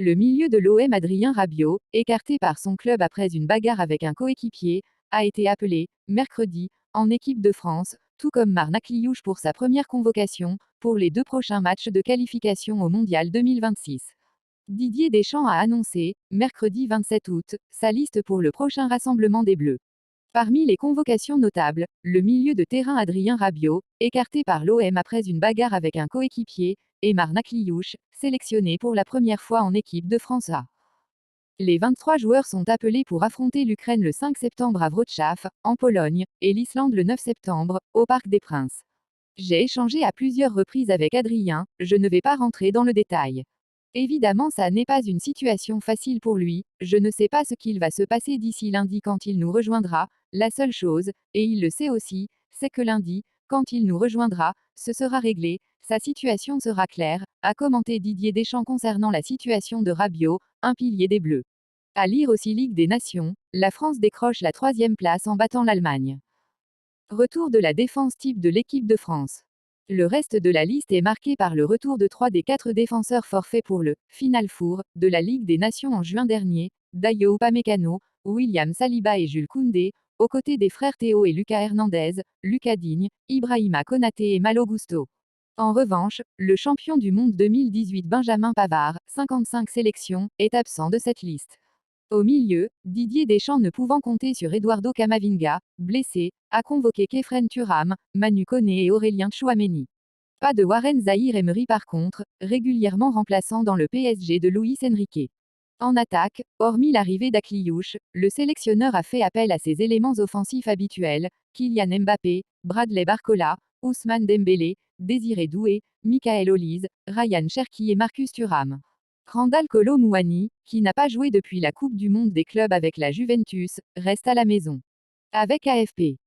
Le milieu de l'OM Adrien Rabiot, écarté par son club après une bagarre avec un coéquipier, a été appelé, mercredi, en équipe de France, tout comme Marc Liouche pour sa première convocation, pour les 2 prochains matchs de qualification au Mondial 2026. Didier Deschamps a annoncé, mercredi 27 août, sa liste pour le prochain rassemblement des Bleus. Parmi les convocations notables, le milieu de terrain Adrien Rabiot, écarté par l'OM après une bagarre avec un coéquipier, et Marc Liouche, sélectionné pour la première fois en équipe de France A. Les 23 joueurs sont appelés pour affronter l'Ukraine le 5 septembre à Wrocław, en Pologne, et l'Islande le 9 septembre, au Parc des Princes. J'ai échangé à plusieurs reprises avec Adrien, je ne vais pas rentrer dans le détail. Évidemment, ça n'est pas une situation facile pour lui, je ne sais pas ce qu'il va se passer d'ici lundi quand il nous rejoindra, la seule chose, et il le sait aussi, c'est que lundi, quand il nous rejoindra, ce sera réglé, sa situation sera claire, a commenté Didier Deschamps concernant la situation de Rabiot, un pilier des Bleus. À lire aussi Ligue des Nations, la France décroche la 3e place en battant l'Allemagne. Retour de la défense type de l'équipe de France. Le reste de la liste est marqué par le retour de 3 des 4 défenseurs forfaits pour le Final Four de la Ligue des Nations en juin dernier, Dayo Upamecano, William Saliba et Jules Koundé, aux côtés des frères Théo et Lucas Hernandez, Lucas Digne, Ibrahima Konaté et Malo Gusto. En revanche, le champion du monde 2018 Benjamin Pavard, 55 sélections, est absent de cette liste. Au milieu, Didier Deschamps ne pouvant compter sur Eduardo Camavinga, blessé, a convoqué Khéphren Thuram, Manu Koné et Aurélien Tchouaméni. Pas de Warren Zahir-Emery par contre, régulièrement remplaçant dans le PSG de Luis Enrique. En attaque, hormis l'arrivée d'Akliouche, le sélectionneur a fait appel à ses éléments offensifs habituels, Kylian Mbappé, Bradley Barcola, Ousmane Dembélé, Désiré Doué, Michael Olise, Ryan Cherki et Marcus Thuram. Randal Kolo Muani, qui n'a pas joué depuis la Coupe du Monde des clubs avec la Juventus, reste à la maison. Avec AFP.